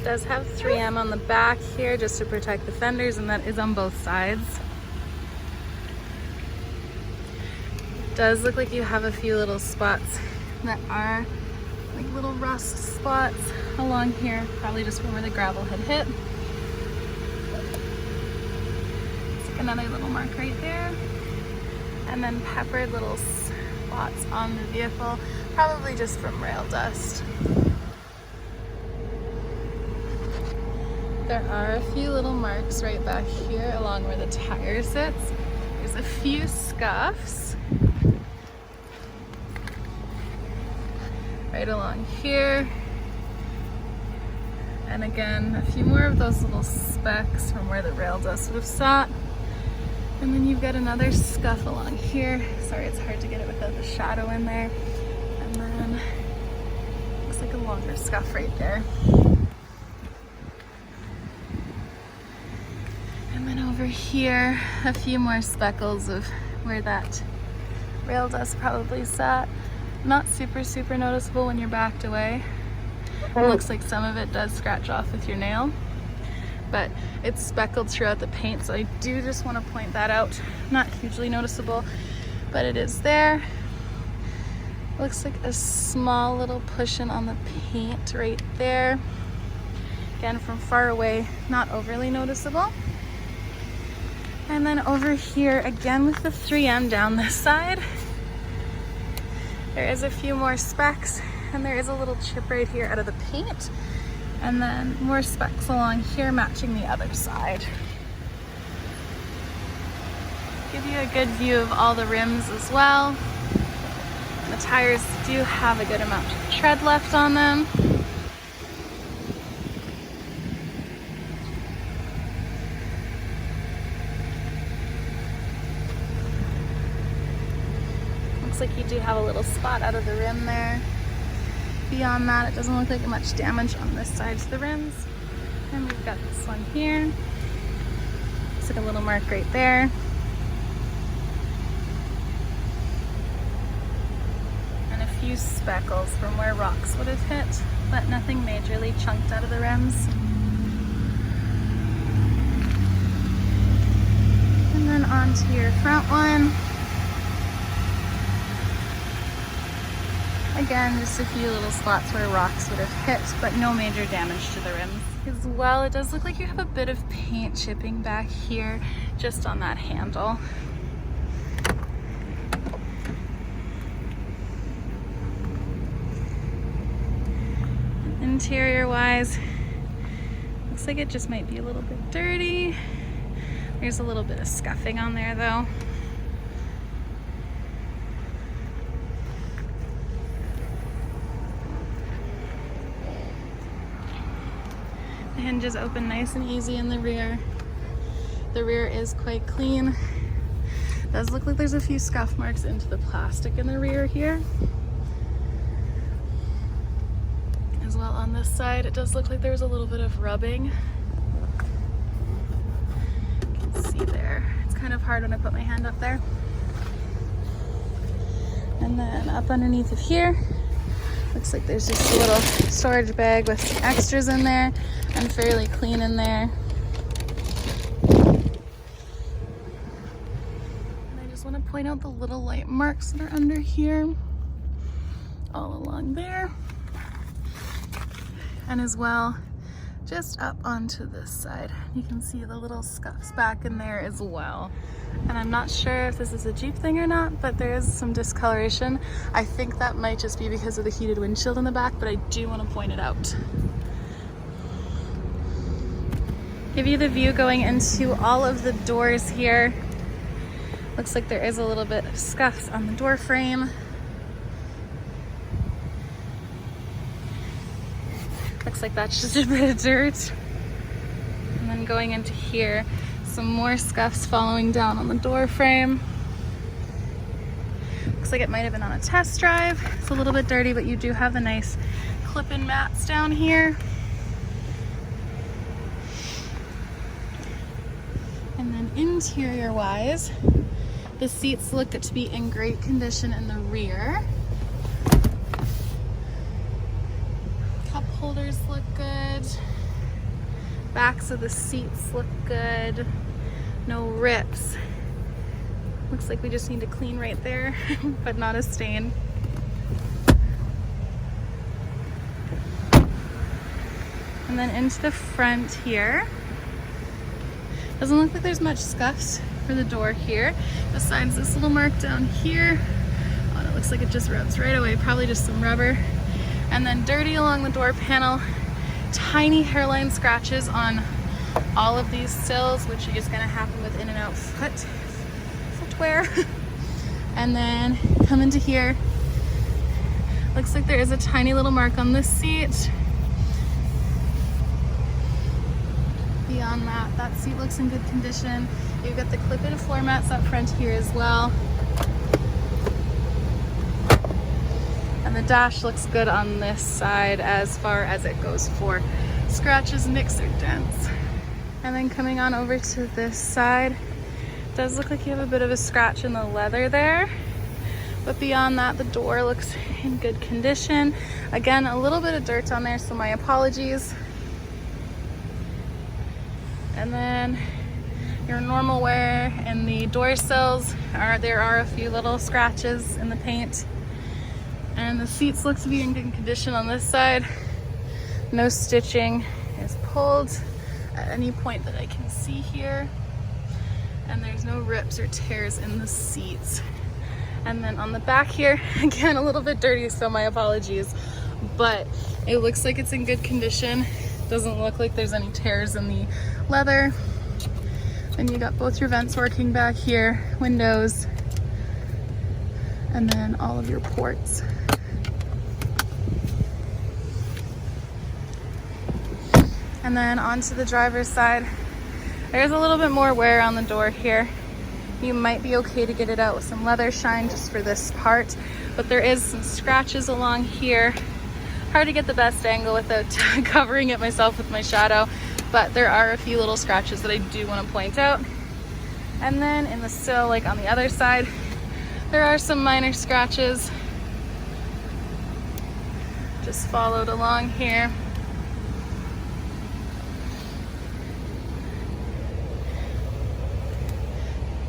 does have 3M on the back here just to protect the fenders, and that is on both sides. It does look like you have a few little spots that are like little rust spots along here, probably just from where the gravel had hit. It's like another little mark right there. And then peppered little spots on the vehicle, probably just from rail dust. There are a few little marks right back here along where the tire sits. There's a few scuffs right along here. And again, a few more of those little specks from where the rail dust would have sat. And then you've got another scuff along here. Sorry, it's hard to get it without the shadow in there. And then looks like a longer scuff right there. And then over here, a few more speckles of where that rail dust probably sat. Not super noticeable when you're backed away. It looks like some of it does scratch off with your nail, but it's speckled throughout the paint, so I do just want to point that out. Not hugely noticeable, but it is there. Looks like a small little push-in on the paint right there. Again, from far away, not overly noticeable. And then over here, again with the 3M down this side, there is a few more specks, and there is a little chip right here out of the paint. And then more specks along here matching the other side. Give you a good view of all the rims as well. The tires do have a good amount of tread left on them. Looks like you do have a little spot out of the rim there. Beyond that, it doesn't look like much damage on this side to the rims. And we've got this one here. Looks like a little mark right there. And a few speckles from where rocks would have hit, but nothing majorly chunked out of the rims. And then onto your front one. Again, just a few little spots where rocks would have hit, but no major damage to the rims. As well, it does look like you have a bit of paint chipping back here, just on that handle. Interior-wise, looks like it just might be a little bit dirty. There's a little bit of scuffing on there though. The hinges open nice and easy in the rear. The rear is quite clean. It does look like there's a few scuff marks into the plastic in the rear here. As well on this side, it does look like there's a little bit of rubbing. You can see there. It's kind of hard when I put my hand up there. And then up underneath of here, looks like there's just a little storage bag with some extras in there and fairly clean in there. And I just want to point out the little light marks that are under here, all along there. And as well, just up onto this side, you can see the little scuffs back in there as well. And I'm not sure if this is a Jeep thing or not, but there is some discoloration. I think that might just be because of the heated windshield in the back, but I do want to point it out. Give you the view going into all of the doors here. Looks like there is a little bit of scuffs on the door frame. Looks like that's just a bit of dirt. And then going into here, some more scuffs following down on the door frame. Looks like it might have been on a test drive. It's a little bit dirty, but you do have the nice clip-in mats down here. And then interior-wise, the seats look to be in great condition in the rear. Cup holders look good. Backs of the seats look good. No rips. Looks like we just need to clean right there, but not a stain. And then into the front here. Doesn't look like there's much scuffs for the door here, besides this little mark down here. Oh, and it looks like it just rubs right away, probably just some rubber. And then dirty along the door panel. Tiny hairline scratches on all of these sills, which are just gonna happen with in and out footwear. And then come into here. Looks like there is a tiny little mark on this seat. Beyond that, that seat looks in good condition. You've got the clip-in floor mats up front here as well. And the dash looks good on this side as far as it goes for scratches, nicks, or dents. And then coming on over to this side, it does look like you have a bit of a scratch in the leather there. But beyond that, the door looks in good condition. Again, a little bit of dirt on there, so my apologies. And then your normal wear in the door sills, there are a few little scratches in the paint. And the seats look to be in good condition on this side. No stitching is pulled at any point that I can see here. And there's no rips or tears in the seats. And then on the back here, again, a little bit dirty, so my apologies. But it looks like it's in good condition. Doesn't look like there's any tears in the leather. And you got both your vents working back here, windows, and then all of your ports. And then onto the driver's side, there's a little bit more wear on the door here. You might be okay to get it out with some leather shine just for this part, but there is some scratches along here. Hard to get the best angle without covering it myself with my shadow, but there are a few little scratches that I do want to point out. And then in the sill, like on the other side, there are some minor scratches just followed along here.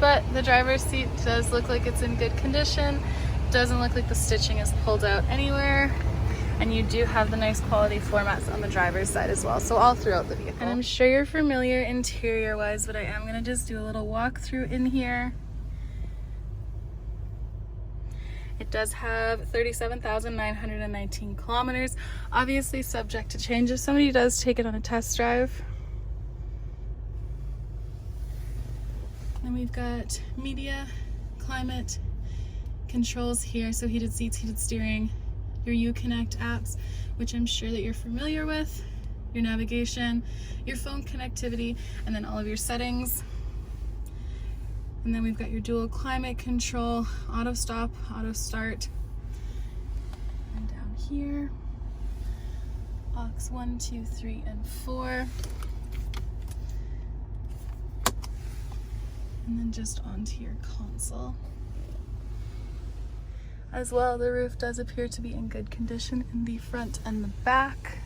But the driver's seat does look like it's in good condition. Doesn't look like the stitching is pulled out anywhere. And you do have the nice quality floor mats on the driver's side as well, so all throughout the vehicle. And I'm sure you're familiar interior wise, but I am gonna just do a little walkthrough in here. It does have 37,919 kilometers, obviously subject to change if somebody does take it on a test drive. And we've got media, climate, controls here, so heated seats, heated steering, your Uconnect apps, which I'm sure that you're familiar with, your navigation, your phone connectivity, and then all of your settings. And then we've got your dual climate control, auto stop, auto start. And down here, aux 1, 2, 3, and 4. And then just onto your console. As well, the roof does appear to be in good condition in the front and the back,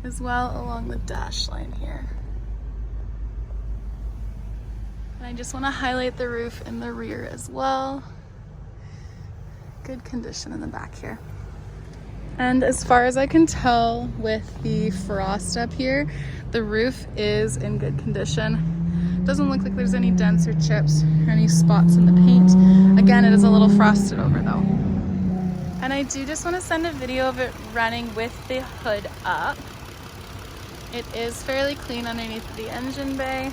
as well along the dash line here. And I just want to highlight the roof in the rear as well. Good condition in the back here. And as far as I can tell with the frost up here, the roof is in good condition. Doesn't look like there's any dents or chips or any spots in the paint. Again, it is a little frosted over though. And I do just want to send a video of it running with the hood up. It is fairly clean underneath the engine bay.